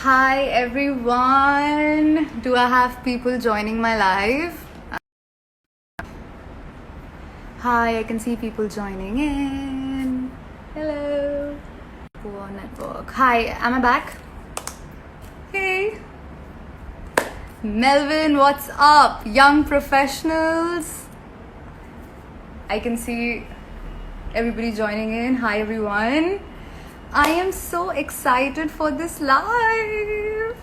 Hi everyone. Do I have people joining my live? Hi, I can see people joining in. Hello. Poor network. Hi, am I back? Hey. Melvin, what's up? Young professionals. I can see everybody joining in. Hi everyone. I am so excited for this live.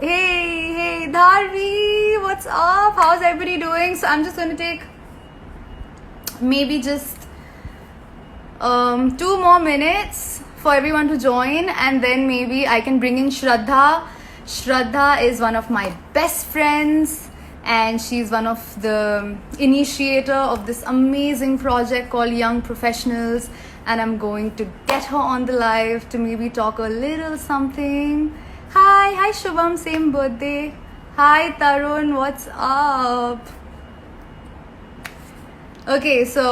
Hey, Dharvi, what's up? How's everybody doing? So I'm just going to take maybe just 2 more minutes for everyone to join, and then maybe I can bring in Shraddha. Shraddha is one of my best friends, and she's one of the initiator of this amazing project called Young Professionals, and I'm going to get her on the live to maybe talk a little something. Hi Shubham, same birthday. Hi Tarun, what's up? Okay, so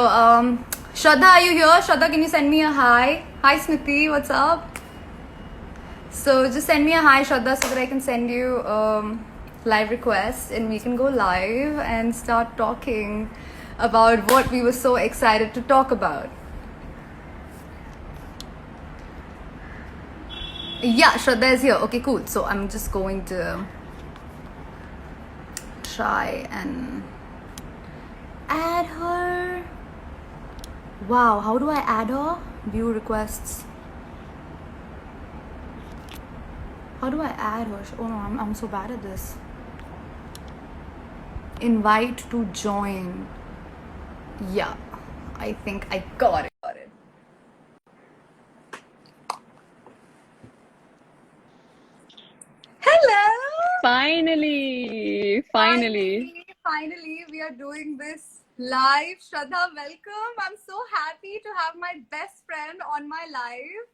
Shraddha, are you here? Shraddha, can you send me a hi? Hi Smriti, what's up? So just send me a hi, Shraddha, so that I can send you live request and we can go live and start talking about what we were so excited to talk about. Yeah, Shraddha is here. Okay, cool. So I'm just going to try and add her. Wow, how do I add her? View requests. How do I add her? Oh no, I'm so bad at this. Invite to join. Yeah, I think I got it. Hello! Finally, we are doing this live. Shraddha, welcome. I'm so happy to have my best friend on my live.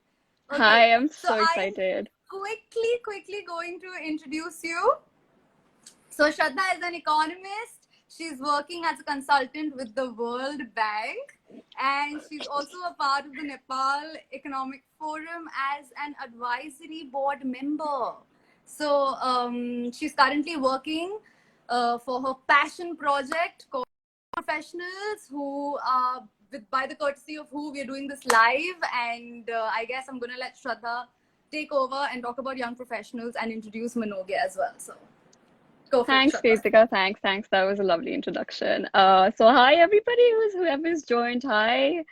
Okay, Hi, I'm so so I am excited. quickly going to introduce you. So Shraddha is an economist. She's working as a consultant with the World Bank, and she's also a part of the Nepal Economic Forum as an advisory board member. So she's currently working for her passion project called Professionals, who by the courtesy of who we are doing this live. And I guess I'm going to let Shraddha take over and talk about young professionals and introduce Manoge as well. So go for it, Thanks, Shraddha. Ketika. Thanks. That was a lovely introduction. So hi everybody whoever's joined. Hi.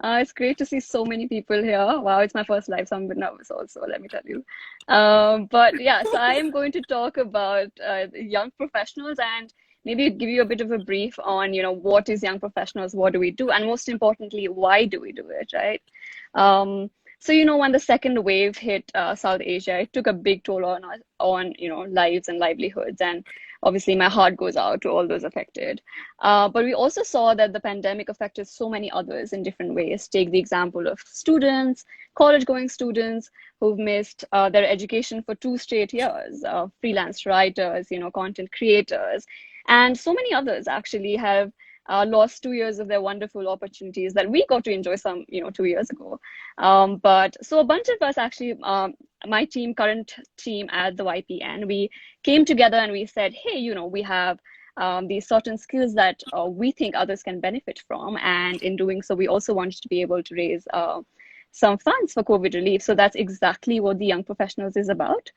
It's great to see so many people here. Wow, it's my first live, so I'm a bit nervous also, let me tell you. But yeah, so I am going to talk about young professionals and maybe give you a bit of a brief on, what is young professionals, what do we do, and most importantly, why do we do it, right? So, when the second wave hit South Asia, it took a big toll on us, lives and livelihoods. And obviously, my heart goes out to all those affected. But we also saw that the pandemic affected so many others in different ways. Take the example of students, college-going students who've missed their education for 2 straight years, freelance writers, content creators, and so many others actually have lost 2 years of their wonderful opportunities that we got to enjoy 2 years ago. But so a bunch of us actually, my current team at the YPN, we came together and we said, hey, we have these certain skills that we think others can benefit from. And in doing so, we also wanted to be able to raise some funds for COVID relief. So that's exactly what the Young Professionals is about.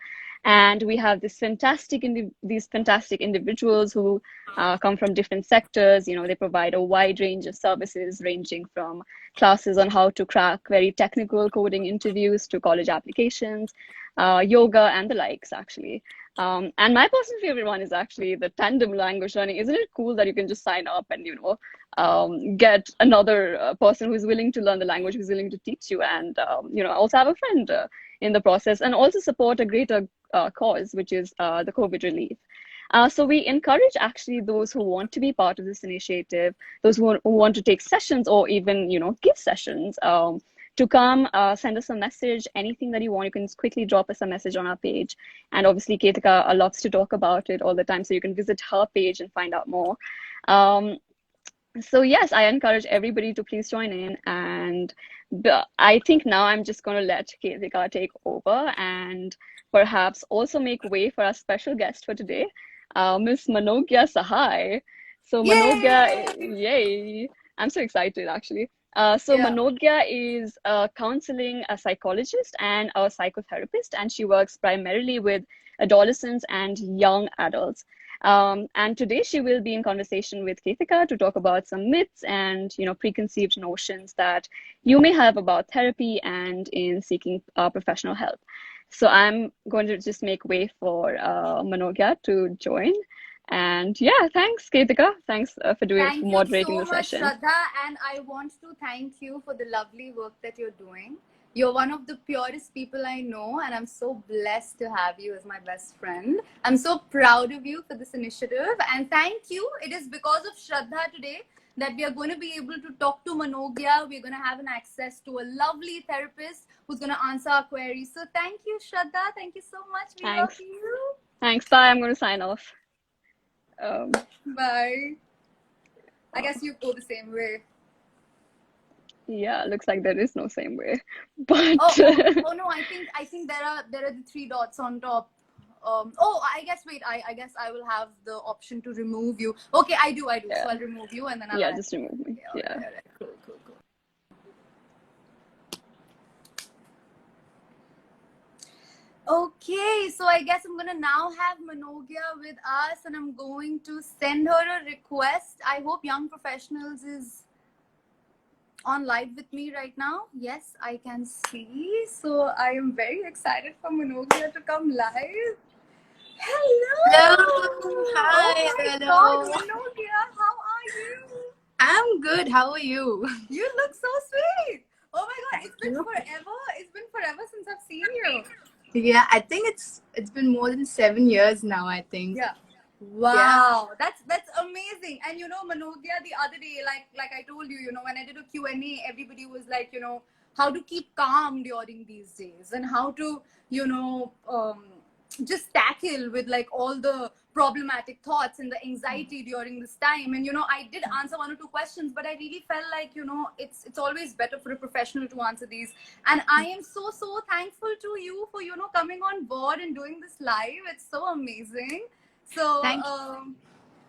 And we have these fantastic individuals who come from different sectors. They provide a wide range of services, ranging from classes on how to crack very technical coding interviews to college applications, yoga, and the likes, actually. And my personal favorite one is actually the tandem language learning. Isn't it cool that you can just sign up and, get another person who's willing to learn the language, who's willing to teach you, and, also have a friend in the process, and also support a greater cause, which is the COVID relief. So we encourage actually those who want to be part of this initiative, those who want to take sessions or even, give sessions, to come, send us a message, anything that you want. You can just quickly drop us a message on our page. And obviously, Ketika loves to talk about it all the time, so you can visit her page and find out more. So yes, I encourage everybody to please join in, and I think now I'm just going to let Ketika take over and perhaps also make way for our special guest for today, Miss Manogya Sahai. So Manogya, Yay! yay! I'm so excited actually. So Yeah. Manogya is a counseling a psychologist and a psychotherapist, and she works primarily with adolescents and young adults. And today she will be in conversation with Ketika to talk about some myths and preconceived notions that you may have about therapy and in seeking professional help. So I'm going to just make way for Manogya to join. And yeah, thanks, Ketika. Thanks for Thank you moderating so the much, session. Shraddha, and I want to thank you for the lovely work that you're doing. You're one of the purest people I know, and I'm so blessed to have you as my best friend. I'm so proud of you for this initiative, and thank you. It is because of Shraddha today that we are going to be able to talk to Manogya. We're going to have an access to a lovely therapist who's going to answer our queries. So thank you, Shraddha. Thank you so much. We love Thanks. you. Thanks. Bye. I'm going to sign off. Um, Bye. I uh, guess you go the same way. yeah, looks like there is no same way, but Oh no! I think there are the three dots on top. Oh, I guess wait. I guess I will have the option to remove you. Okay, I do. yeah, So I'll remove you and then I'll yeah, add just you. remove me. Okay, Yeah. all right. Cool. Okay, so I guess I'm gonna now have Manogya with us, and I'm going to send her a request. I hope Young Professionals is on live with me right now. Yes, I can see. So I am very excited for Manogya to come live. Hello. Hello! Oh Hi. my God, Hello. Manogya, how are you? I'm good. How are you? You look so sweet. Oh my God, Thank it's been you. forever. It's been forever since I've seen you. Yeah, I think it's been more than 7 years now, I think. Yeah. Yeah. Wow, that's amazing. And Manogya, the other day, like I told you, when I did a Q&A, everybody was like, how to keep calm during these days and how to, just tackle with like all the problematic thoughts and the anxiety during this time. And I did answer one or two questions, but I really felt like it's always better for a professional to answer these. And I am so thankful to you for coming on board and doing this live. It's so amazing. So, Thank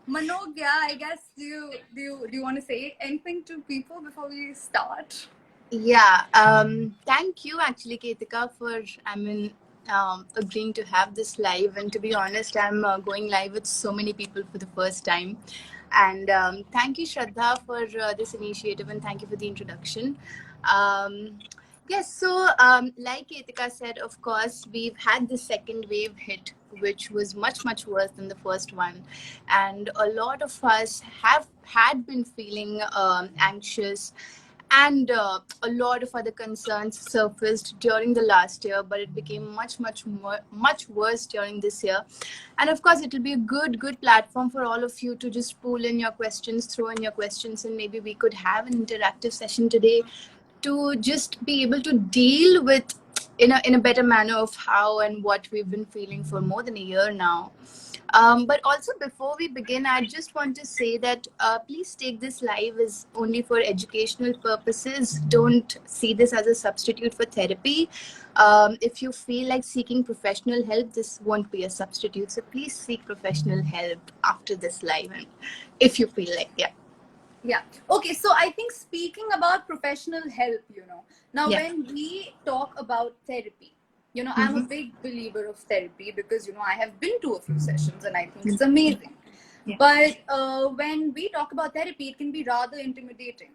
Manogya, I guess do you want to say anything to people before we start? Yeah. Thank you actually, Ketika, for agreeing to have this live. And to be honest, I'm going live with so many people for the first time. And thank you, Shraddha, for this initiative, and thank you for the introduction. Um, yes, so like Ketika said, of course, we've had the second wave hit, which was much worse than the first one. And a lot of us have had been feeling anxious, and a lot of other concerns surfaced during the last year, but it became much worse during this year. And of course, it will be a good platform for all of you to just pull in your questions, throw in your questions, and maybe we could have an interactive session today to just be able to deal with in a better manner of how and what we've been feeling for more than a year now. But also, before we begin, I just want to say that please take this live as only for educational purposes. Don't see this as a substitute for therapy. If you feel like seeking professional help, this won't be a substitute. So please seek professional help after this live, and if you feel like, yeah. Yeah. Okay. So I think speaking about professional help, now Yeah. when we talk about therapy, I'm a Mm-hmm. big believer of therapy because, I have been to a few sessions and I think it's amazing. Yeah. But when we talk about therapy, it can be rather intimidating,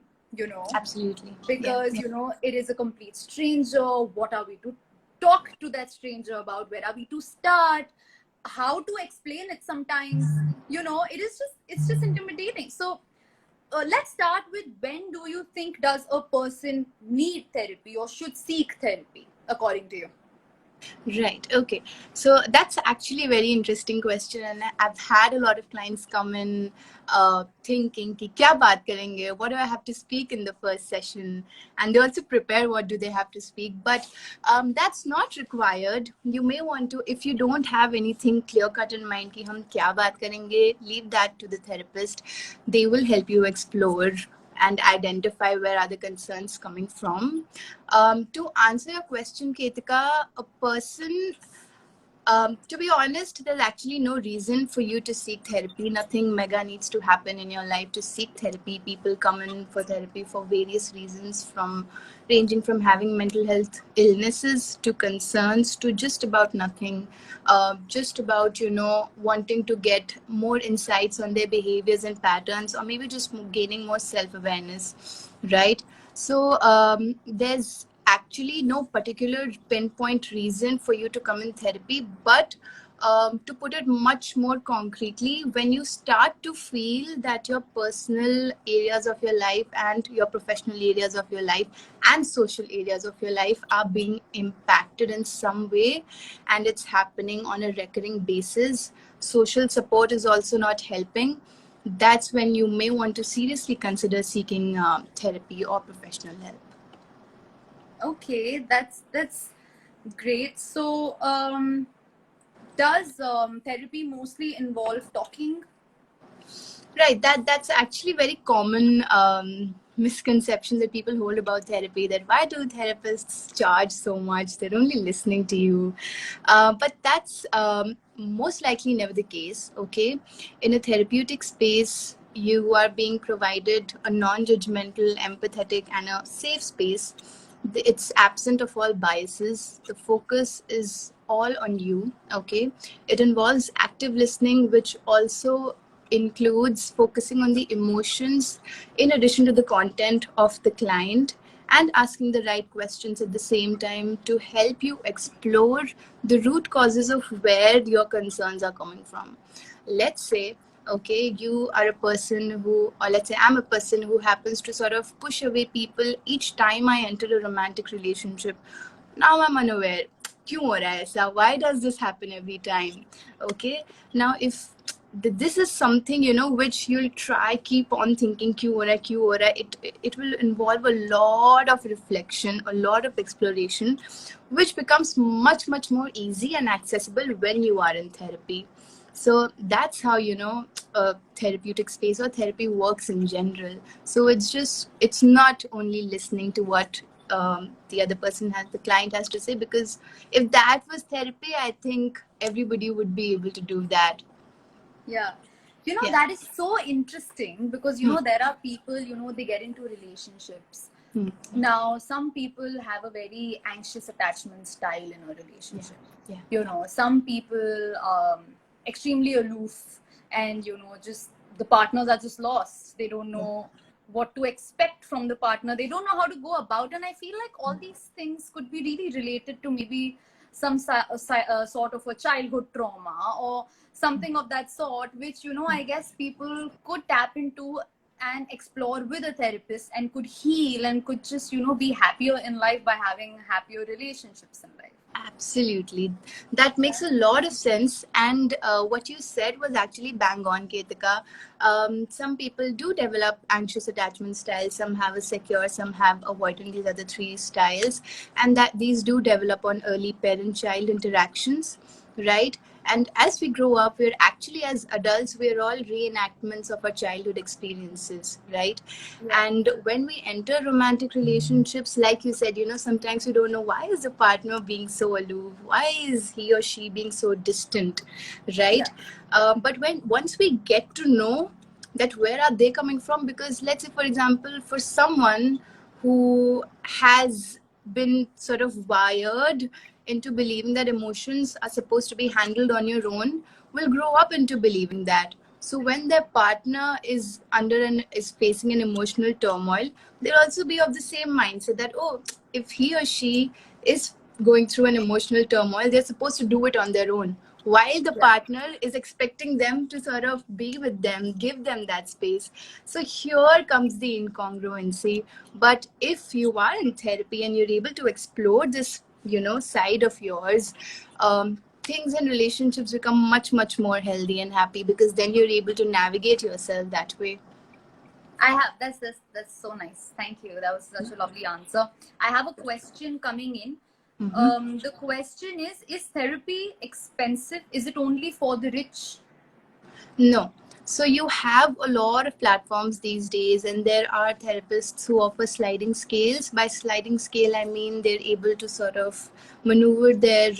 Absolutely. Yeah. because, Yeah. it is a complete stranger. What are we to talk to that stranger about? Where are we to start? How to explain it sometimes? It's just intimidating. So let's start with, when do you think does a person need therapy or should seek therapy according to you? Right. Okay. So that's actually a very interesting question, and I've had a lot of clients come in thinking, "कि क्या बात करेंगे? What do I have to speak in the first session?" And they also prepare what do they have to speak, but that's not required. You may want to, if you don't have anything clear cut in mind, कि हम क्या बात करेंगे, leave that to the therapist. They will help you explore and identify where are the concerns coming from. To answer your question, Ketika, a person, to be honest, there's actually no reason for you to seek therapy. Nothing mega needs to happen in your life to seek therapy. People come in for therapy for various reasons, from ranging from having mental health illnesses to concerns to just about nothing. Just about, wanting to get more insights on their behaviors and patterns, or maybe just gaining more self-awareness, right? So there's actually no particular pinpoint reason for you to come in therapy, but to put it much more concretely, when you start to feel that your personal areas of your life and your professional areas of your life and social areas of your life are being impacted in some way, and it's happening on a recurring basis, social support is also not helping, that's when you may want to seriously consider seeking therapy or professional help. Okay, that's great. So, does therapy mostly involve talking? Right, that's actually very common misconception that people hold about therapy, that why do therapists charge so much, they're only listening to you, but that's most likely never the case. Okay, in a therapeutic space you are being provided a non-judgmental, empathetic and a safe space. It's absent of all biases, the focus is all on you. Okay, it involves active listening, which also includes focusing on the emotions in addition to the content of the client, and asking the right questions at the same time to help you explore the root causes of where your concerns are coming from. Let's say, okay, you are a person who, or let's say I'm a person who happens to sort of push away people each time I enter a romantic relationship. Now I'm unaware, क्यों हो रहा है ऐसा? Why does this happen every time? Okay, now if this is something, which you'll try keep on thinking, क्यों हो रहा है, क्यों हो रहा है, it will involve a lot of reflection, a lot of exploration, which becomes much more easy and accessible when you are in therapy. So that's how, a therapeutic space or therapy works in general. So it's not only listening to what the other person has, the client has to say, because if that was therapy, I think everybody would be able to do that. Yeah. Yeah. That is so interesting because, there are people, they get into relationships. Now, some people have a very anxious attachment style in a relationship. Yeah. Some people extremely aloof, and, just the partners are just lost. They don't know what to expect from the partner. They don't know how to go about. And I feel like all these things could be really related to maybe some sort of a childhood trauma or something of that sort, which, I guess people could tap into and explore with a therapist and could heal and could just, be happier in life by having happier relationships in life. Absolutely. That makes a lot of sense. And what you said was actually bang on, Ketika. Some people do develop anxious attachment styles. Some have a secure, some have avoidant, these are the three styles. And that these do develop on early parent-child interactions, right? And as we grow up, we're actually, as adults, we're all reenactments of our childhood experiences, right? Yeah. And when we enter romantic relationships, like you said, sometimes we don't know why is the partner being so aloof, why is he or she being so distant, right? But once we get to know that where are they coming from, because let's say, for example, for someone who has been sort of wired into believing that emotions are supposed to be handled on your own, will grow up into believing that. So when their partner is is facing an emotional turmoil, they'll also be of the same mindset that, oh, if he or she is going through an emotional turmoil, they're supposed to do it on their own, while the partner is expecting them to sort of be with them, give them that space. So here comes the incongruency. But if you are in therapy and you're able to explore this side of yours, things and relationships become much, much more healthy and happy, because then you're able to navigate yourself that way. I have that's so nice. Thank you. That was such a lovely answer. I have a question coming in. The question is therapy expensive? Is it only for the rich? No. So you have a lot of platforms these days, and there are therapists who offer sliding scales. By sliding scale, I mean they're able to sort of maneuver their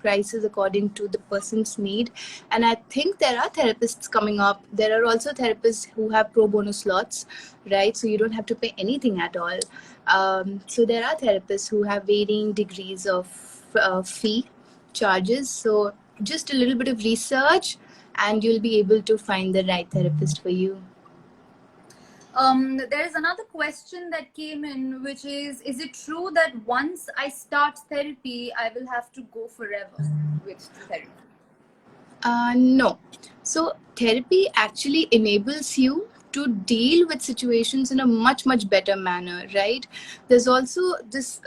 prices according to the person's need. And I think there are therapists coming up. There are also therapists who have pro bono slots, right? So you don't have to pay anything at all. So there are therapists who have varying degrees of fee charges. So just a little bit of research, and you'll be able to find the right therapist for you. There is another question that came in, which is it true that once I start therapy, I will have to go forever with therapy? No. So therapy actually enables you to deal with situations in a much, much better manner, right? There's also this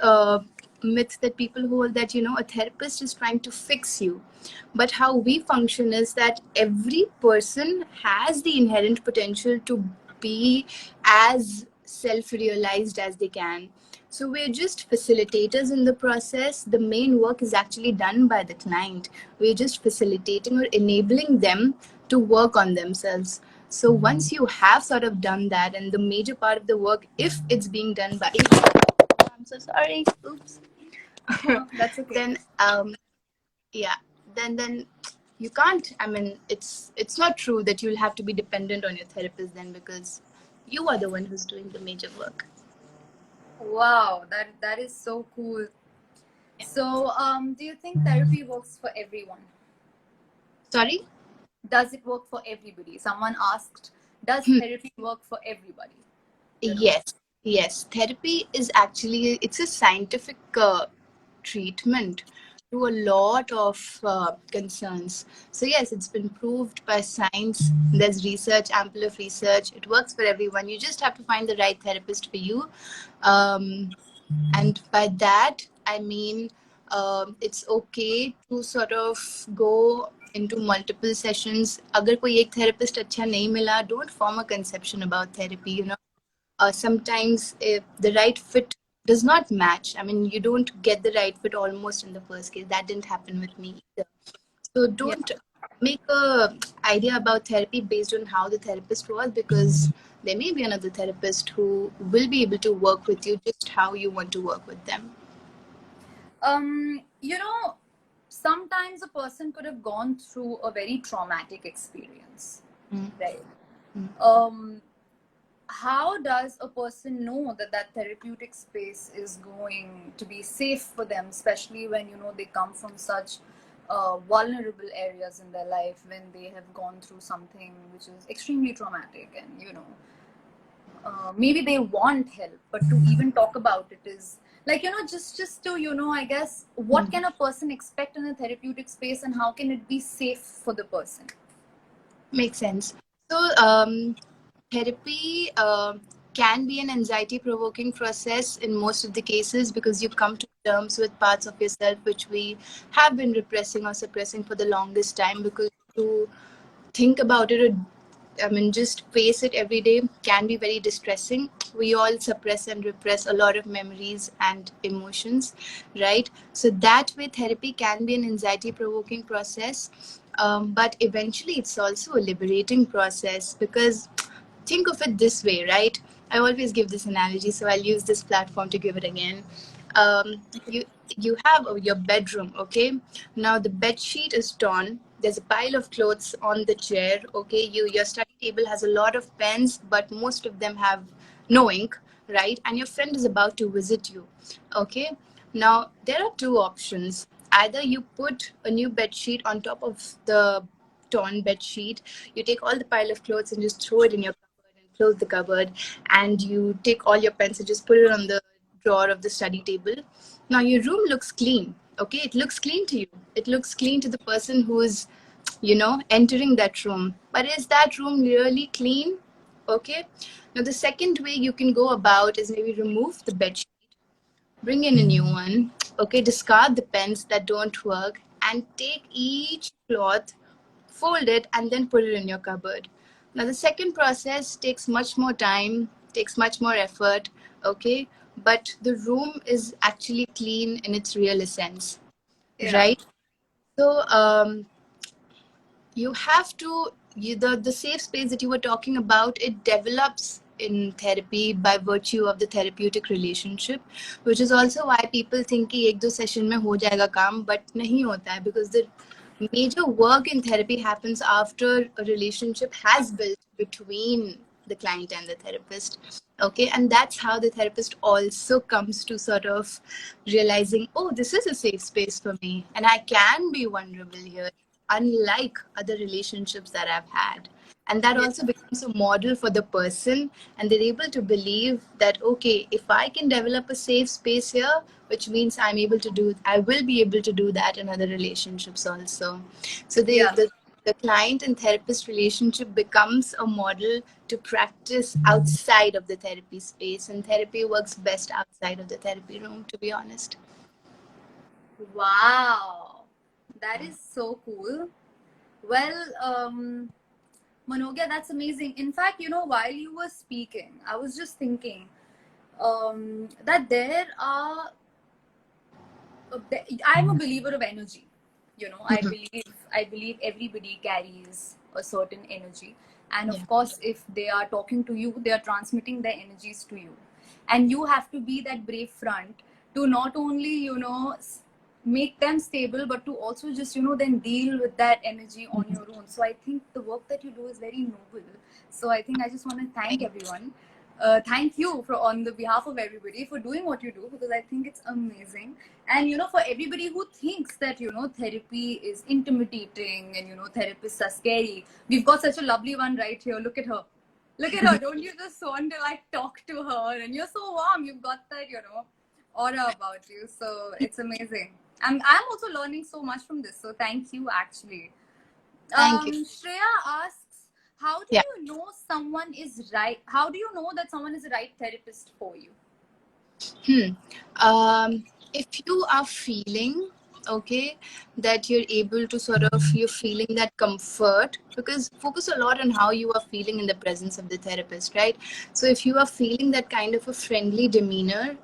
myth that people hold that, a therapist is trying to fix you. But how we function is that every person has the inherent potential to be as self-realized as they can. So we're just facilitators in the process. The main work is actually done by the client. We're just facilitating or enabling them to work on themselves. So once you have sort of done that, and the major part of the work, if it's being done by, I'm so sorry, oops. That's okay. Then yeah, then you can't. I mean, it's not true that you'll have to be dependent on your therapist then, because you are the one who's doing the major work. Wow, that is so cool. So, do you think therapy works for everyone? Sorry? Does it work for everybody? Someone asked, does therapy work for everybody? Yes. Therapy is actually, it's a scientific treatment to a lot of concerns. So yes, it's been proved by science. There's research, ample of research. It works for everyone. You just have to find the right therapist for you. And by that, I mean, it's okay to sort of go into multiple sessions. Agar koi ek therapist acha nahi mila, don't form a conception about therapy. Sometimes if the right fit does not match, I mean, you don't get the right fit almost in the first case. That didn't happen with me either. So don't make a idea about therapy based on how the therapist was, because there may be another therapist who will be able to work with you just how you want to work with them. Sometimes a person could have gone through a very traumatic experience, right? How does a person know that therapeutic space is going to be safe for them, especially when they come from such vulnerable areas in their life, when they have gone through something which is extremely traumatic, and maybe they want help, but to even talk about it is like just to I guess, what can a person expect in a therapeutic space, and how can it be safe for the person? Makes sense. So therapy can be an anxiety provoking process in most of the cases, because you come to terms with parts of yourself which we have been repressing or suppressing for the longest time, because to think about it, or I mean, just face it every day can be very distressing. We all suppress and repress a lot of memories and emotions, right? So that way, therapy can be an anxiety-provoking process, but eventually it's also a liberating process, because think of it this way, right? I always give this analogy, so I'll use this platform to give it again. You have your bedroom, okay? Now the bed sheet is torn. There's a pile of clothes on the chair, okay? Your study table has a lot of pens, but most of them have no ink, right? And your friend is about to visit you, okay? Now there are two options. Either you put a new bed sheet on top of the torn bed sheet, you take all the pile of clothes and just throw it in your cupboard and close the cupboard, and you take all your pens and just put it on the drawer of the study table. Now your room looks clean, okay? It looks clean to you. It looks clean to the person who is, entering that room. But is that room really clean? Okay. Now the second way you can go about is maybe remove the bed sheet, bring in a new one, okay, discard the pens that don't work, and take each cloth, fold it, and then put it in your cupboard. Now, the second process takes much more time, takes much more effort, okay, but the room is actually clean in its real essence, Yeah. right? So, you have to the safe space that you were talking about, it develops in therapy by virtue of the therapeutic relationship, which is also why people think कि एक दो session में हो जाएगा काम, but नहीं होता है, because the major work in therapy happens after a relationship has built between the client and the therapist, okay, and that's how the therapist also comes to sort of realizing, oh, this is a safe space for me and I can be vulnerable here, unlike other relationships that I've had. And that Yeah. also becomes a model for the person, and they're able to believe that, okay, if I can develop a safe space here, which means I will be able to do that in other relationships also. So Yeah. the client and therapist relationship becomes a model to practice outside of the therapy space, and therapy works best outside of the therapy room, to be honest. Wow. That is so cool. Well, Manogya, that's amazing. In fact, while you were speaking, I was just thinking that there are. I'm a believer of energy. I believe everybody carries a certain energy, and Yeah. of course, if they are talking to you, they are transmitting their energies to you, and you have to be that brave front to not only make them stable, but to also just then deal with that energy on your own. So I think the work that you do is very noble. So I think I just want to thank everyone. Thank you on the behalf of everybody for doing what you do, because I think it's amazing. And for everybody who thinks that therapy is intimidating and therapists are scary, we've got such a lovely one right here. Look at her. Look at her. Don't you just want to talk to her? And you're so warm. You've got that aura about you. So it's amazing. I'm also learning so much from this. So thank you, actually. Thank you. Shreya asks, how do Yeah. you know someone is right? How do you know that someone is the right therapist for you? If you are feeling okay that you're feeling that comfort, because focus a lot on how you are feeling in the presence of the therapist, right? So if you are feeling that kind of a friendly demeanor,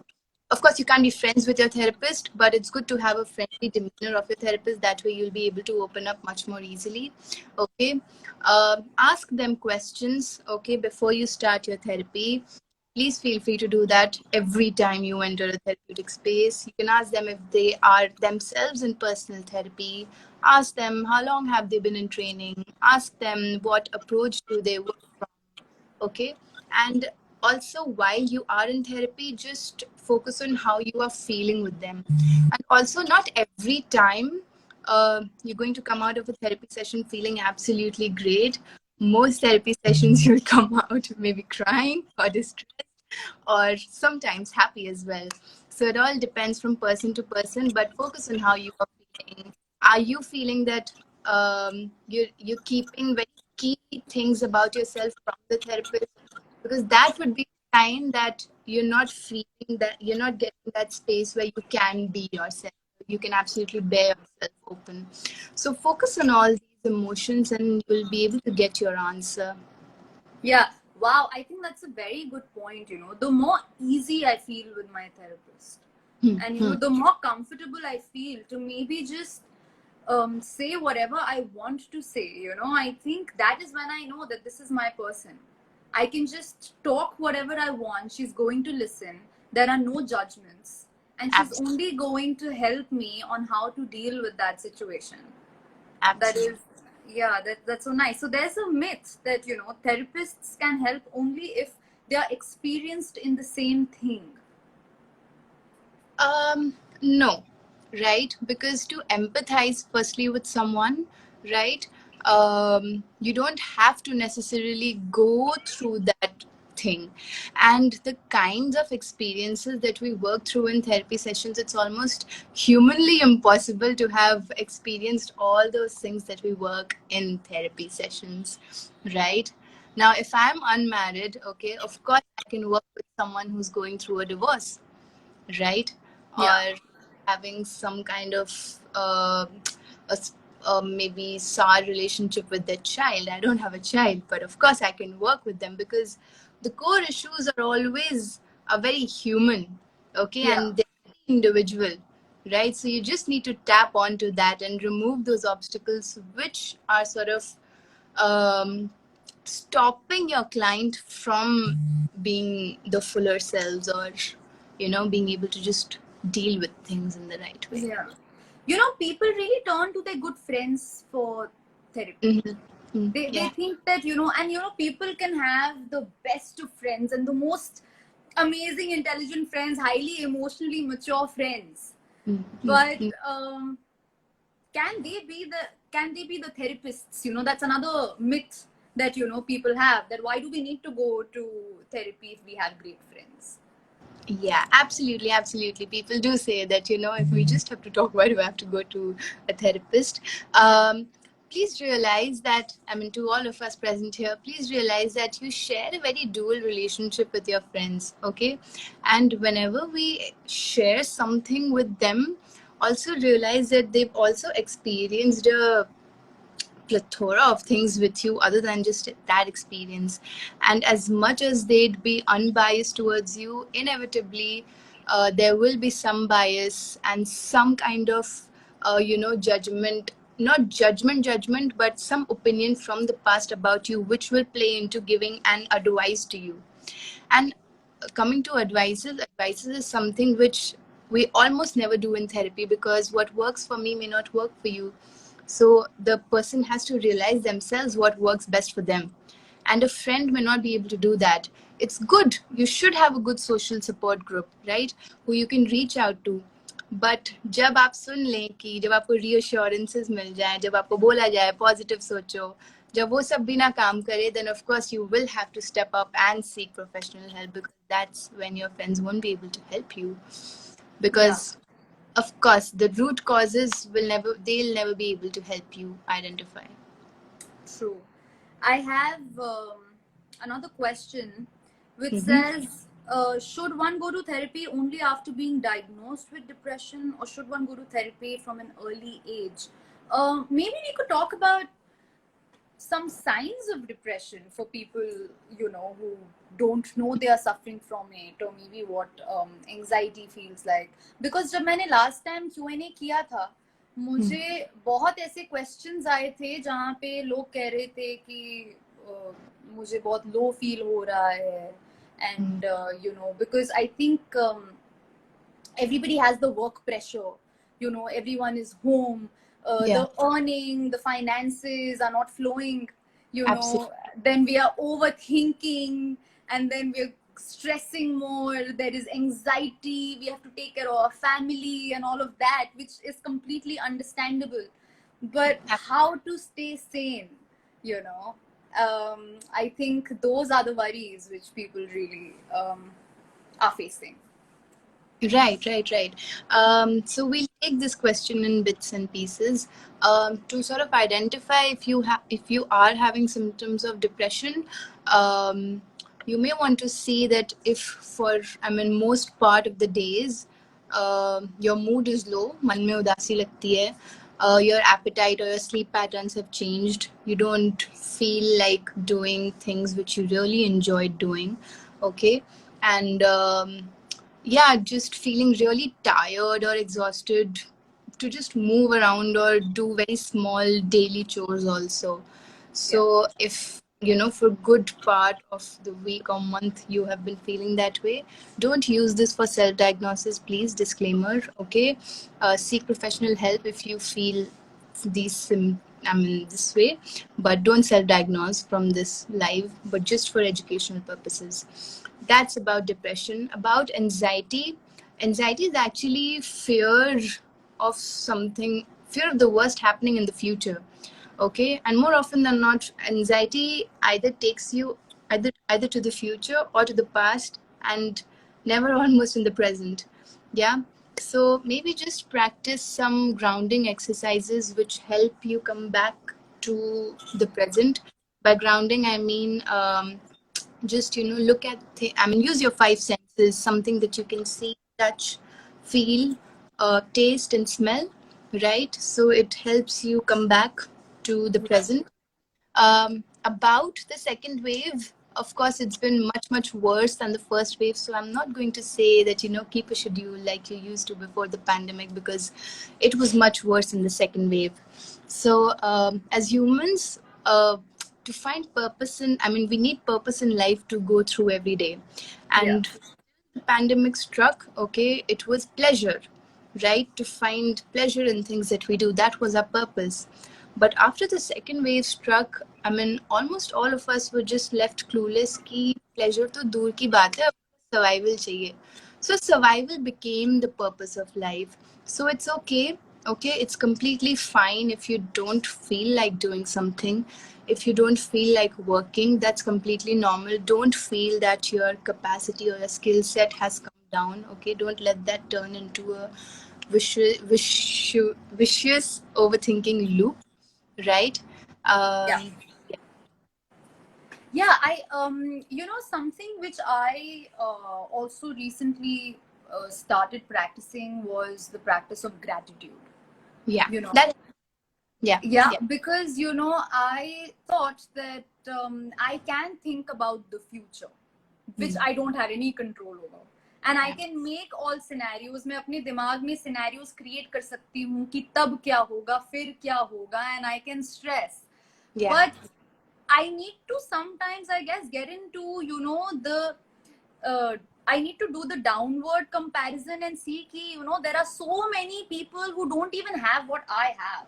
of course you can't be friends with your therapist, but it's good to have a friendly demeanor of your therapist. That way you'll be able to open up much more easily, okay. Ask them questions, okay, before you start your therapy. Please feel free to do that every time you enter a therapeutic space. You can ask them if they are themselves in personal therapy. Ask them how long have they been in training. Ask them what approach do they work from. Okay. And also, while you are in therapy, just focus on how you are feeling with them. And also, not every time you're going to come out of a therapy session feeling absolutely great. Most therapy sessions you'll come out maybe crying or distressed, or sometimes happy as well. So it all depends from person to person, but focus on how you are feeling. Are you feeling that you're keeping very key things about yourself from the therapist? Because that would be a sign that you're not feeling, that you're not getting that space where you can be yourself. You can absolutely bear yourself open. So focus on all these emotions and you'll be able to get your answer. Yeah. Wow. I think that's a very good point. The more easy I feel with my therapist, and the more comfortable I feel to maybe just say whatever I want to say. I think that is when I know that this is my person. I can just talk whatever I want. She's going to listen. There are no judgments, and she's Absolutely. only going to help me on how to deal with that situation. That Absolutely. is, yeah, that's so nice. So there's a myth that therapists can help only if they are experienced in the same thing. No, right? Because to empathize firstly with someone, right? You don't have to necessarily go through that thing. And the kinds of experiences that we work through in therapy sessions, it's almost humanly impossible to have experienced all those things that we work in therapy sessions, right? Now, if I'm unmarried, okay, of course I can work with someone who's going through a divorce, right? Yeah. or having some kind of a maybe sour relationship with their child. I don't have a child, but of course I can work with them because the core issues are always are very human, okay, Yeah. and they're very individual, right? So you just need to tap onto that and remove those obstacles which are sort of stopping your client from being the fuller selves, or being able to just deal with things in the right way. Yeah. People really turn to their good friends for therapy. Mm-hmm. They Yeah. think that, and people can have the best of friends and the most amazing, intelligent friends, highly emotionally mature friends. But Mm-hmm. can they be the therapists? That's another myth that people have, that why do we need to go to therapy if we have great friends? Yeah, absolutely, absolutely. People do say that, if we just have to talk, why do I have to go to a therapist? Please realize that, I mean, to all of us present here, please realize that you share a very dual relationship with your friends, okay? And whenever we share something with them, also realize that they've also experienced a plethora of things with you other than just that experience, and as much as they'd be unbiased towards you, inevitably there will be some bias and some kind of judgment, not judgment, but some opinion from the past about you, which will play into giving an advice to you. And coming to advices is something which we almost never do in therapy, because what works for me may not work for you. So the person has to realize themselves what works best for them. And a friend may not be able to do that. It's good. You should have a good social support group, right? Who you can reach out to. But जब आप सुन लें कि जब आपको रीअश्योरेंसेस मिल जाए, जब आपको बोला जाए पॉजिटिव सोचो, जब वो सब भी ना काम करे, then of course you will have to step up and seek professional help, because that's when your friends won't be able to help you. Yeah, Because of course the root causes they'll never be able to help you identify. true. I have another question which Mm-hmm. says, should one go to therapy only after being diagnosed with depression, or should one go to therapy from an early age? Maybe we could talk about some signs of depression for people, who don't know they are suffering from it, or maybe what anxiety feels like. Because जब मैंने last time Q&A किया था, मुझे बहुत ऐसे questions आए थे जहाँ पे लोग कह रहे थे कि मुझे बहुत low feel हो रहा है, and because I think everybody has the work pressure. Everyone is home. Yeah, The earning, the finances are not flowing. absolutely. Then we are overthinking, and then we're stressing more. There is anxiety. We have to take care of our family and all of that, which is completely understandable. But how to stay sane? I think those are the worries which people really are facing. Right. So we'll take this question in bits and pieces to sort of identify if you are having symptoms of depression. You may want to see that if for most part of the days your mood is low, मन में उदासी लगती है, your appetite or your sleep patterns have changed. You don't feel like doing things which you really enjoyed doing, okay, and yeah, just feeling really tired or exhausted to just move around or do very small daily chores also. Yeah. So if for good part of the week or month you have been feeling that way, don't use this for self-diagnosis, please. Disclaimer, okay? Seek professional help if you feel this way, but don't self-diagnose from this live, but just for educational purposes. That's about depression. About anxiety, anxiety is actually fear of something, fear of the worst happening in the future, okay, and more often than not anxiety either takes you either to the future or to the past, and never almost in the present. Yeah, so maybe just practice some grounding exercises which help you come back to the present. By grounding I mean just look at use your five senses, something that you can see, touch, feel, taste, and smell, right? So it helps you come back to the present. About the second wave, of course, it's been much, much worse than the first wave. So I'm not going to say that, keep a schedule like you used to before the pandemic, because it was much worse in the second wave. So as humans, to find purpose we need purpose in life to go through every day. Yeah. And pandemic struck, okay, it was pleasure, right? To find pleasure in things that we do. That was our purpose. But after the second wave struck, almost all of us were just left clueless कि pleasure तो दूर की बात है, survival चाहिए. So survival became the purpose of life. So it's okay. Okay, it's completely fine if you don't feel like doing something. If you don't feel like working, that's completely normal. Don't feel that your capacity or your skill set has come down. Okay, don't let that turn into a vicious overthinking loop, right? Yeah. Um, Yeah, I something which I also recently started practicing was the practice of gratitude. yeah, You know, that, yeah, yeah, yeah, because I thought that I can think about the future, which I don't have any control over, and I can make all scenarios. मैं अपने दिमाग में scenarios create कर सकती हूँ कि तब क्या होगा, फिर क्या होगा, and I can stress. yeah, But I need to sometimes, I guess, get into the I need to do the downward comparison and see ki, there are so many people who don't even have what I have,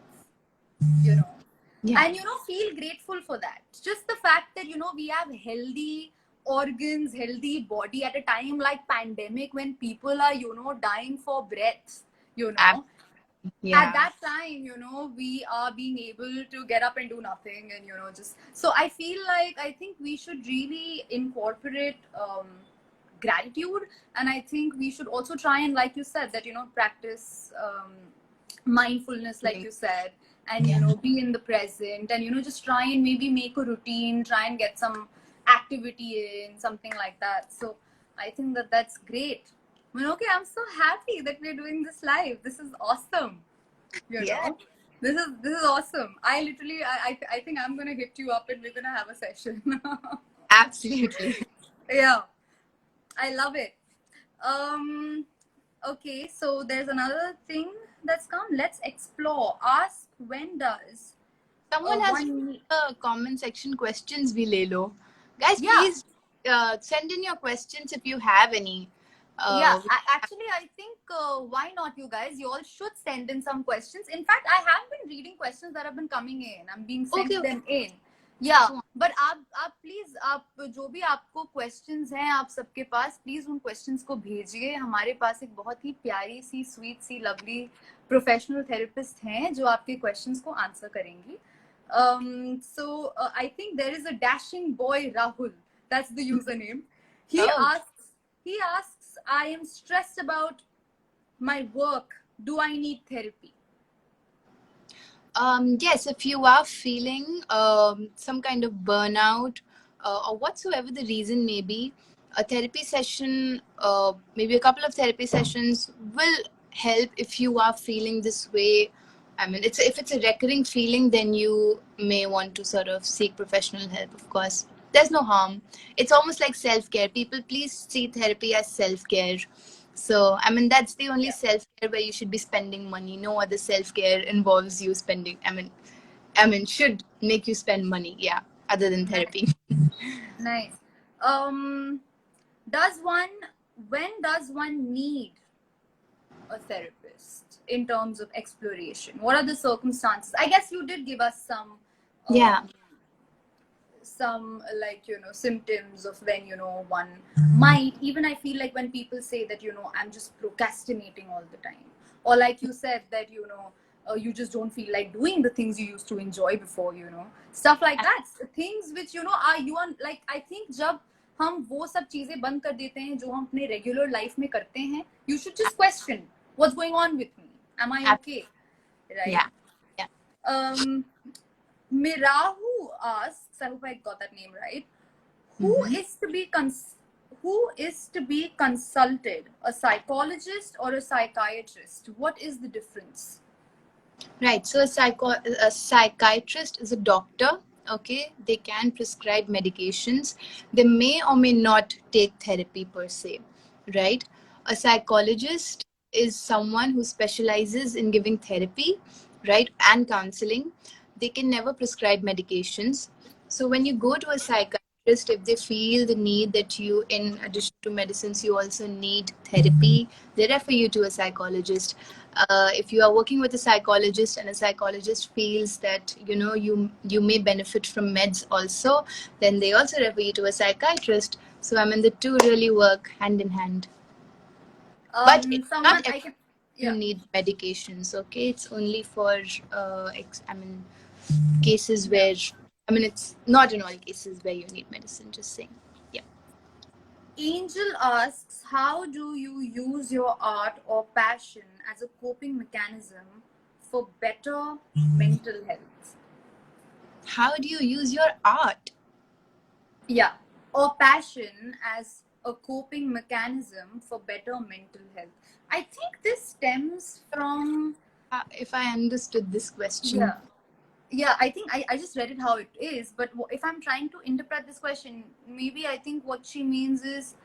you know yeah, and feel grateful for that. Just the fact that we have healthy organs, healthy body at a time like pandemic, when people are dying for breath, you know at yeah, that time, we are being able to get up and do nothing, and just so I feel like I think we should really incorporate gratitude, and I think we should also try and, like you said, that practice mindfulness, like you said, and be in the present, and just try and maybe make a routine, try and get some activity in, something like that. So I think that that's great. Okay, I'm so happy that we're doing this live. This is awesome. yeah, This is awesome. I literally, I think I'm gonna hit you up and we're gonna have a session. absolutely. Yeah, I love it. Um, okay, so there's another thing that's come. Let's explore. Ask, when does Someone has one? a comment section questions we le lo. Guys, Yeah, please send in your questions if you have any. yeah. Uh, Actually, I think why not, you guys? You all should send in some questions. In fact, I have been reading questions that have been coming in. I'm being sent okay, okay. them in. Yeah, but आप please, आप जो भी आपको questions हैं आप सबके पास, please उन questions को भेजिए. हमारे पास एक बहुत ही प्यारी सी, स्वीट सी, लवली प्रोफेशनल थेरेपिस्ट हैं जो आपके क्वेश्चंस को आंसर करेंगी. So I think there is a dashing boy Rahul. That's the username. He Oh. asks, I am stressed about my work. Do I need therapy? Yes, if you are feeling some kind of burnout or whatsoever the reason may be, a therapy session, maybe a couple of therapy sessions will help if you are feeling this way. If it's a recurring feeling, then you may want to sort of seek professional help, of course. There's no harm. It's almost like self-care. People, please see therapy as self-care. So, that's the only self-care where you should be spending money. No other self-care involves you spending, should make you spend money. Yeah, other than therapy. Nice. When does one need a therapist in terms of exploration? What are the circumstances? I guess you did give us some, Yeah. like symptoms of when one might. Even I feel like when people say that I'm just procrastinating all the time, or like you said that you just don't feel like doing the things you used to enjoy before, stuff like that, things which are you are like, I think जब हम वो सब चीजें बंद कर देते हैं जो हम अपने रेगुलर लाइफ में करते हैं, you should just question what's going on with me. Am I okay? Right? Yeah. Yeah. Mirahu asks, I hope I got that name right. Who is to be who is to be consulted, a psychologist or a psychiatrist? What is the difference? Right. So a psychiatrist is a doctor. Okay, they can prescribe medications. They may or may not take therapy per se. Right. A psychologist is someone who specializes in giving therapy, right, and counseling. They can never prescribe medications. So when you go to a psychiatrist, if they feel the need that you, in addition to medicines, you also need therapy, they refer you to a psychologist. If you are working with a psychologist and a psychologist feels that you may benefit from meds also, then they also refer you to a psychiatrist. So I mean, the two really work hand in hand. But it's not Someone I everyone can, you yeah. need medications. Okay, it's only for cases Yeah. where, I mean, it's not in all cases where you need medicine. Just saying. Yeah. Angel asks, how do you use your art or passion as a coping mechanism for better mental health? How do you use your art? Yeah, or passion as a coping mechanism for better mental health. I think this stems from, If I understood this question. yeah, yeah, I think I just read it how it is, but if I'm trying to interpret this question, maybe I think what she means is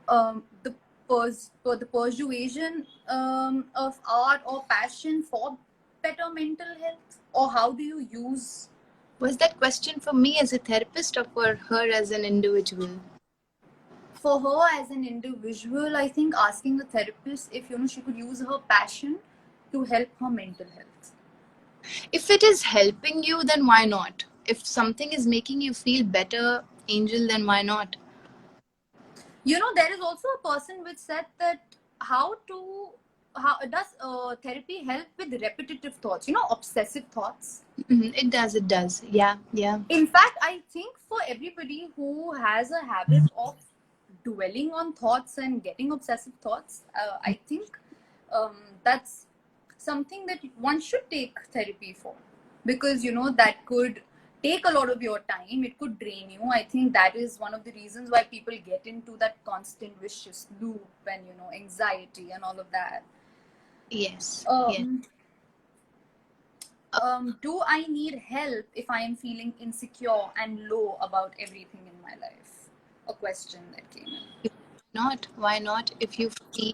the the persuasion of art or passion for better mental health, or how do you use? Was that question for me as a therapist or for her as an individual? For her as an individual, I think asking a therapist if she could use her passion to help her mental health. If it is helping you, then why not? If something is making you feel better, Angel, then why not? There is also a person which said that how does therapy help with repetitive thoughts, obsessive thoughts. It does, it does. Yeah, yeah. In fact, I think for everybody who has a habit of dwelling on thoughts and getting obsessive thoughts, I think that's something that one should take therapy for, because that could take a lot of your time. It could drain you. I think that is one of the reasons why people get into that constant vicious loop and anxiety and all of that. Yes, yes. Do I need help if I am feeling insecure and low about everything in my life? A question that came in. Not, why not? If you feel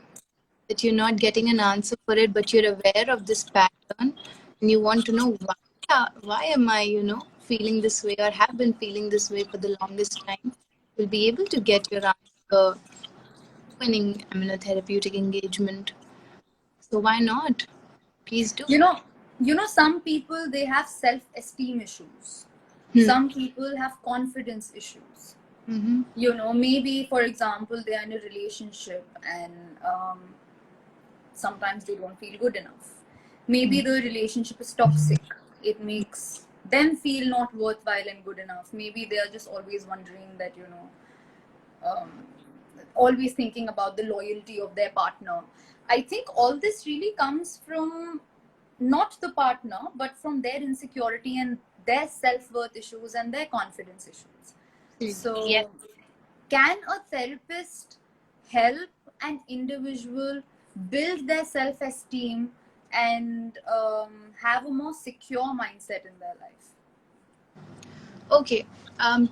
that you're not getting an answer for it, but you're aware of this pattern and you want to know why am I, feeling this way or have been feeling this way for the longest time, you'll be able to get your answer winning, a therapeutic engagement. So why not? Please do. Some people, they have self-esteem issues. Hmm. Some people have confidence issues. Mm-hmm. Maybe, for example, they are in a relationship and sometimes they don't feel good enough. Maybe the relationship is toxic. It makes them feel not worthwhile and good enough. Maybe they are just always wondering that, um, always thinking about the loyalty of their partner. I think all this really comes from not the partner, but from their insecurity and their self-worth issues and their confidence issues. So, Yeah. can a therapist help an individual build their self-esteem and have a more secure mindset in their life? Okay.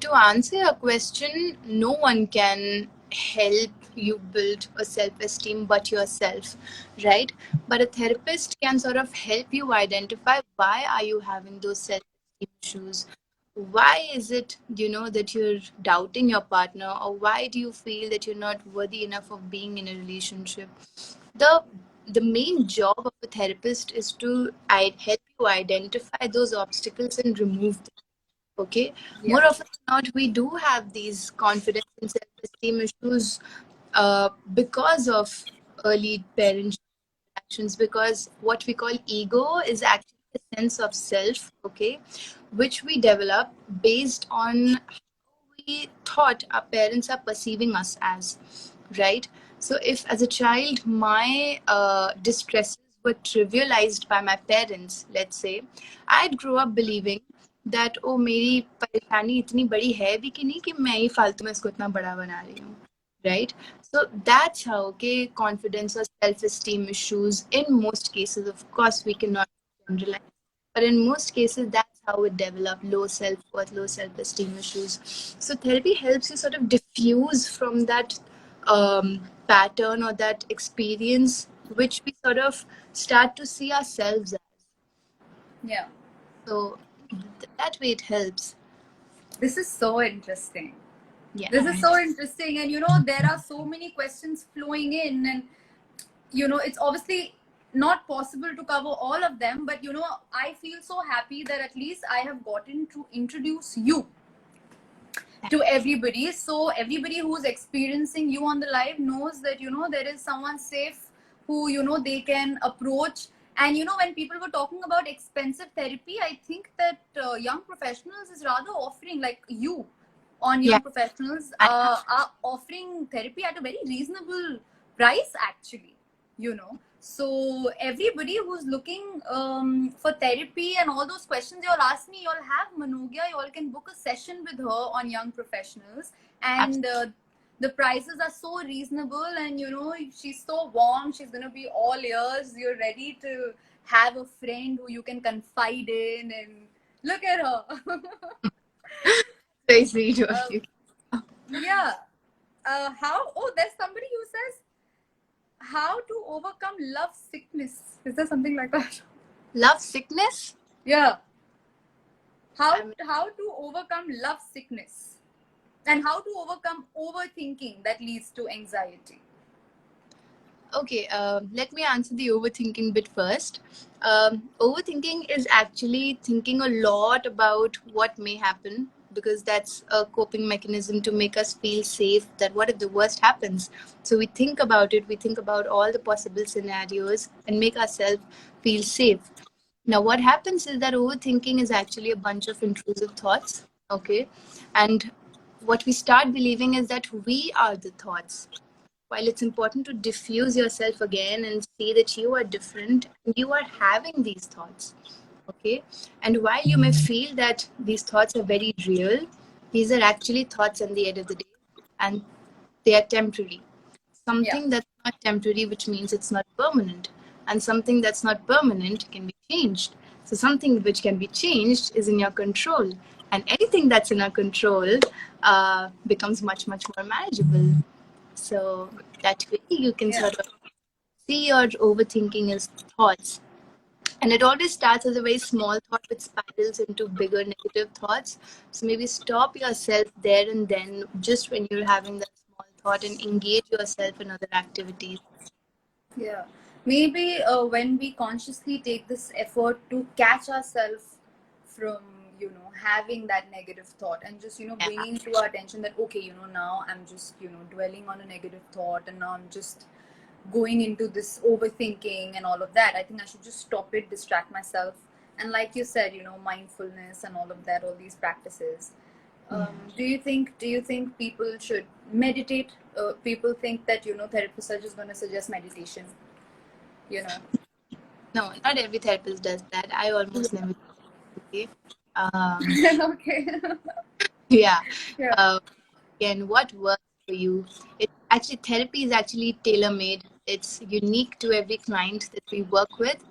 To answer your question, no one can help you build a self-esteem but yourself, right? But a therapist can sort of help you identify why are you having those self-esteem issues. Why is it, that you're doubting your partner, or why do you feel that you're not worthy enough of being in a relationship? The main job of a therapist is to help you identify those obstacles and remove them. Okay. Yeah. More often than not, we do have these confidence and self-esteem issues because of early parent actions, because what we call ego is actually a sense of self, okay, which we develop based on how we thought our parents are perceiving us as, right? So if as a child my distresses were trivialized by my parents, let's say, I'd grow up believing that, oh, मेरी परेशानी इतनी बड़ी है भी कि नहीं कि मैं ही फालतू में इसको इतना बड़ा बना रही हूँ. right? So that's how, okay, confidence or self-esteem issues in most cases, of course we cannot generalize, but in most cases that's how it develops: low self-worth, low self-esteem issues. So therapy helps you sort of diffuse from that pattern or that experience, which we sort of start to see ourselves as. Yeah. So that way it helps. This is so interesting. Yeah. This is so interesting. And there are so many questions flowing in, and it's obviously not possible to cover all of them, but I feel so happy that at least I have gotten to introduce you to everybody. So everybody who's experiencing you on the live knows that there is someone safe who they can approach. And when people were talking about expensive therapy, I think that young professionals is rather offering, like you on Yeah. Young Professionals I- are offering therapy at a very reasonable price, actually. So everybody who's looking for therapy and all those questions you'll ask me, you'll have Manogya, you all can book a session with her on Young Professionals. And the prices are so reasonable, and she's so warm, she's going to be all ears. You're ready to have a friend who you can confide in, and look at her. Very sweet of you. Yeah. There's somebody who says how to overcome love sickness. Is there something like that? Love sickness? Yeah. How to overcome love sickness, and how to overcome overthinking that leads to anxiety. Okay, let me answer the overthinking bit first. Overthinking is actually thinking a lot about what may happen, because that's a coping mechanism to make us feel safe. That what if the worst happens? So we think about it, we think about all the possible scenarios and make ourselves feel safe. Now, what happens is that overthinking is actually a bunch of intrusive thoughts, okay? And what we start believing is that we are the thoughts. While it's important to diffuse yourself again and see that you are different, you are having these thoughts, okay? And while you may feel that these thoughts are very real, these are actually thoughts at the end of the day, and they are temporary. Yeah. Something that's not temporary, which means it's not permanent, and something that's not permanent can be changed. So something which can be changed is in your control, and anything that's in our control becomes much more manageable. So that way you can sort of see your overthinking as thoughts. And it always starts as a very small thought which spirals into bigger negative thoughts. So maybe stop yourself there and then, just when you're having that small thought, and engage yourself in other activities. Yeah. Maybe when we consciously take this effort to catch ourselves from having that negative thought, and just bringing to our attention that okay, now I'm just dwelling on a negative thought, and now I'm just going into this overthinking and all of that. I think I should just stop it, distract myself, and like you said, mindfulness and all of that, all these practices. Do you think people should meditate? People think that therapists are just going to suggest meditation. No, not every therapist does that. I almost never do. Okay. Yeah. Yeah. Again, what works for you? It actually, therapy is actually tailor made. It's unique to every client that we work with.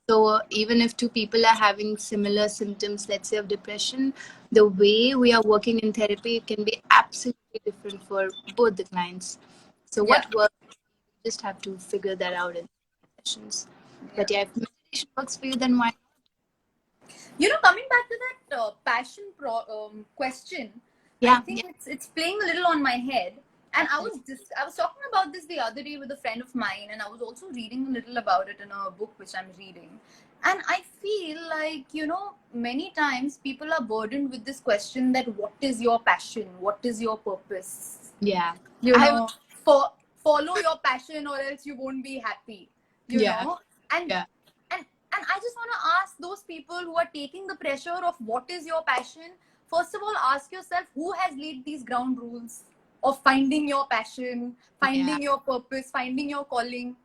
So even if two people are having similar symptoms, let's say of depression, the way we are working in therapy can be absolutely different for both the clients. So Yeah. what works, you just have to figure that out in sessions. But yeah, if meditation works for you, then why? Coming back to that passion question, I think it's playing a little on my head. And I was talking about this the other day with a friend of mine, and I was also reading a little about it in a book which I'm reading. And I feel like, many times people are burdened with this question that what is your passion? What is your purpose? Yeah. Follow your passion or else you won't be happy. And and I just want to ask those people who are taking the pressure of what is your passion. First of all, ask yourself who has laid these ground rules of finding your passion, finding your purpose, finding your calling.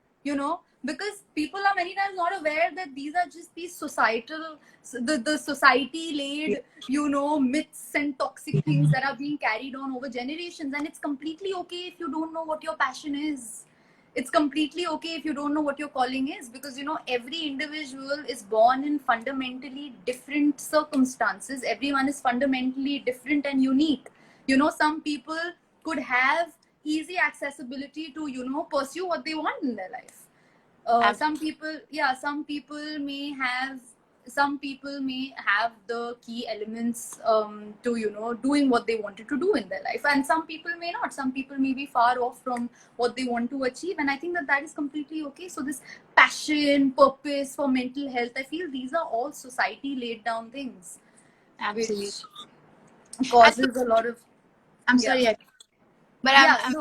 because people are many times not aware that these are just these societal, the society laid, myths and toxic things that are being carried on over generations. And it's completely okay if you don't know what your passion is. It's completely okay if you don't know what your calling is, because every individual is born in fundamentally different circumstances. Everyone is fundamentally different and unique. Some people could have easy accessibility to pursue what they want in their life. Some people may have the key elements to doing what they wanted to do in their life, and some people may not. Some people may be far off from what they want to achieve, and I think that is completely okay. So this passion, purpose for mental health, I feel these are all society laid down things, Absolutely. which causes a lot of I'm sorry, but I'm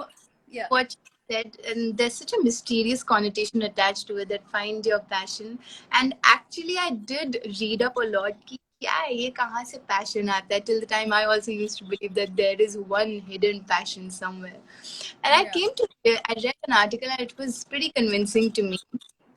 what you said, and there's such a mysterious connotation attached to it, that find your passion. And actually, I did read up a lot. कि क्या है ये, कहाँ से passion आता है? Till the time I also used to believe that there is one hidden passion somewhere. And I read an article and it was pretty convincing to me.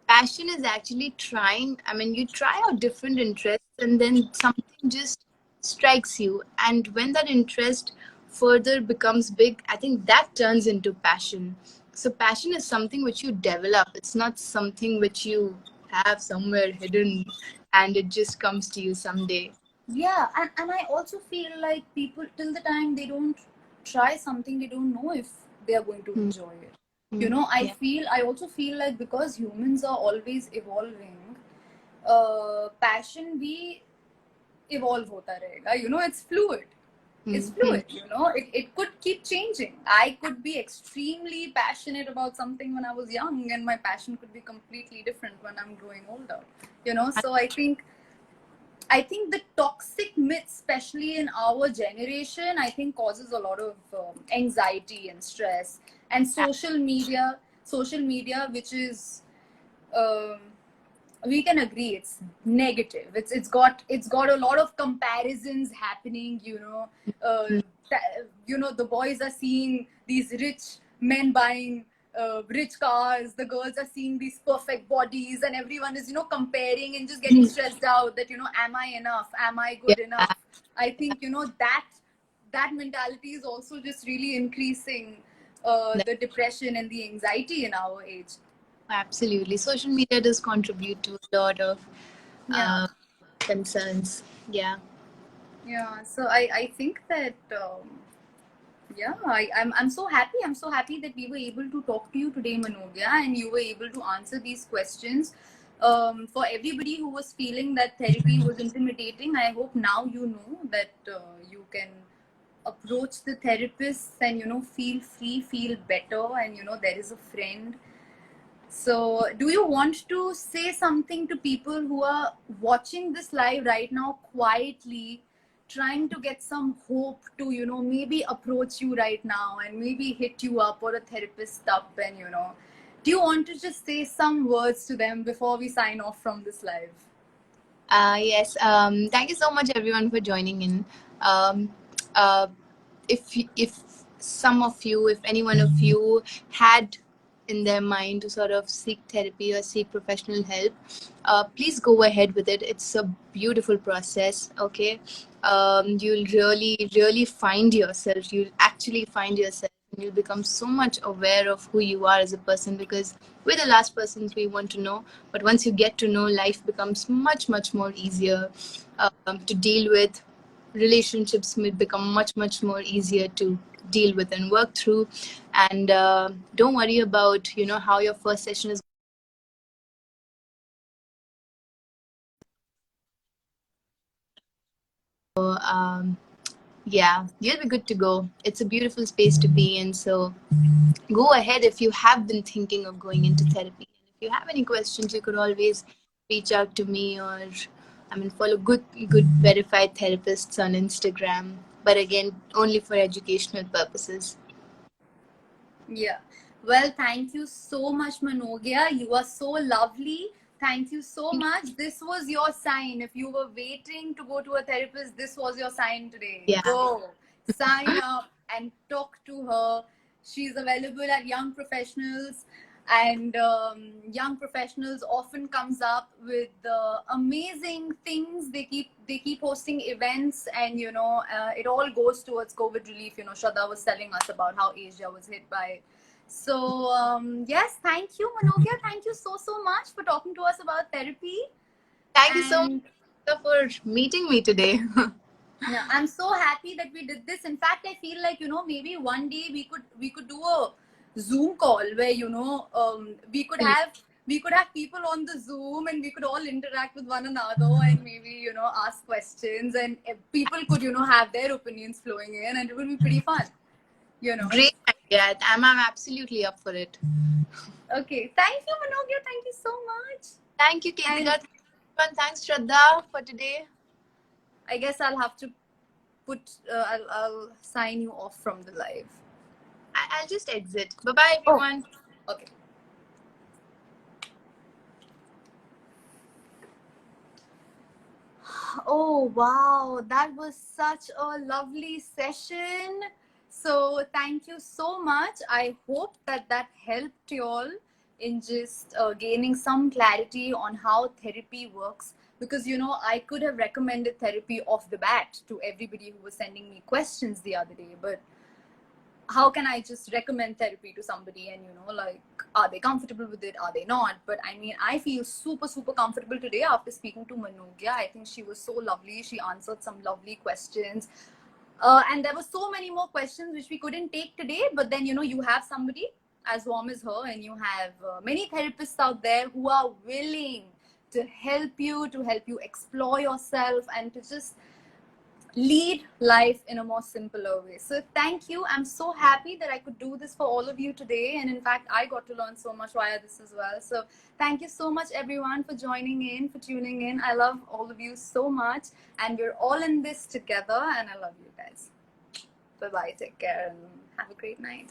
Passion is actually you try out different interests and then something just strikes you. And when that interest further becomes big, I think that turns into passion. So passion is something which you develop. It's not something which you have somewhere hidden and it just comes to you someday. Yeah, and I also feel like people, till the time they don't try something, they don't know if they are going to enjoy it. I also feel like, because humans are always evolving, passion भी evolve होता रहेगा. It's fluid. It's fluid. It could keep changing. I could be extremely passionate about something when I was young, and my passion could be completely different when I'm growing older. So I think the toxic myths, especially in our generation, I think causes a lot of anxiety and stress. And social media, which is, we can agree, it's negative. It's got a lot of comparisons happening. The boys are seeing these rich men buying rich cars, the girls are seeing these perfect bodies, and everyone is comparing and just getting stressed out that am I enough, am I good enough? I think that mentality is also just really increasing the depression and the anxiety in our age. Absolutely. Social media does contribute to a lot of concerns. Yeah. So I think that I'm so happy. I'm so happy that we were able to talk to you today, Manogya, and you were able to answer these questions. For everybody who was feeling that therapy was intimidating, I hope now you know that you can approach the therapist and feel free, feel better, and there is a friend. So, do you want to say something to people who are watching this live right now quietly, trying to get some hope to, maybe approach you right now and maybe hit you up or a therapist up, and, do you want to just say some words to them before we sign off from this live? Yes. Thank you so much, everyone, for joining in. If some of you, if any one of you had in their mind to sort of seek therapy or seek professional help, please go ahead with it. It's a beautiful process. Okay, you'll really find yourself. You'll actually find yourself, and you'll become so much aware of who you are as a person, because we're the last persons we want to know. But once you get to know, life becomes much more easier to deal with. Relationships may become much more easier to deal with and work through. And don't worry about how your first session is. So, yeah, you'll be good to go. It's a beautiful space to be in. So go ahead if you have been thinking of going into therapy. And if you have any questions, you could always reach out to me, or follow good verified therapists on Instagram. But again, only for educational purposes. Yeah. Well, thank you so much, Manogya. You are so lovely. Thank you so much. This was your sign. If you were waiting to go to a therapist, this was your sign today. Yeah. Go, sign up and talk to her. She's available at Young Professionals. and young professionals often comes up with amazing things. They keep hosting events, and it all goes towards COVID relief. Shraddha was telling us about how Asia was hit by it. So yes, thank you, Manogya. Thank you so much for talking to us about therapy. Thank you so And much for meeting me today. yeah, I'm so happy that we did this. In fact, I feel like maybe one day we could do a Zoom call where we could have people on the Zoom, and we could all interact with one another, and maybe ask questions, and people could have their opinions flowing in, and it would be pretty fun. Great idea. I'm absolutely up for it. Okay, thank you, Manogya. Thank you so much. Thank you, Ketika. And thanks, Shraddha, for today. I guess I'll have to I'll sign you off from the live. I'll just exit. Bye-bye, everyone. Oh, okay. Oh, wow. That was such a lovely session. So, thank you so much. I hope that helped you all in just gaining some clarity on how therapy works. Because, I could have recommended therapy off the bat to everybody who was sending me questions the other day. But how can I just recommend therapy to somebody, and are they comfortable with it, are they not? But I mean, I feel super comfortable today after speaking to Manogya. I think she was so lovely. She answered some lovely questions, and there were so many more questions which we couldn't take today, but then you have somebody as warm as her, and you have many therapists out there who are willing to help you explore yourself and to just lead life in a more simpler way. So thank you. I'm so happy that I could do this for all of you today. And in fact, I got to learn so much via this as well. So thank you so much, everyone, for joining in, for tuning in. I love all of you so much. And we're all in this together. And I love you guys. Bye-bye. Take care and have a great night.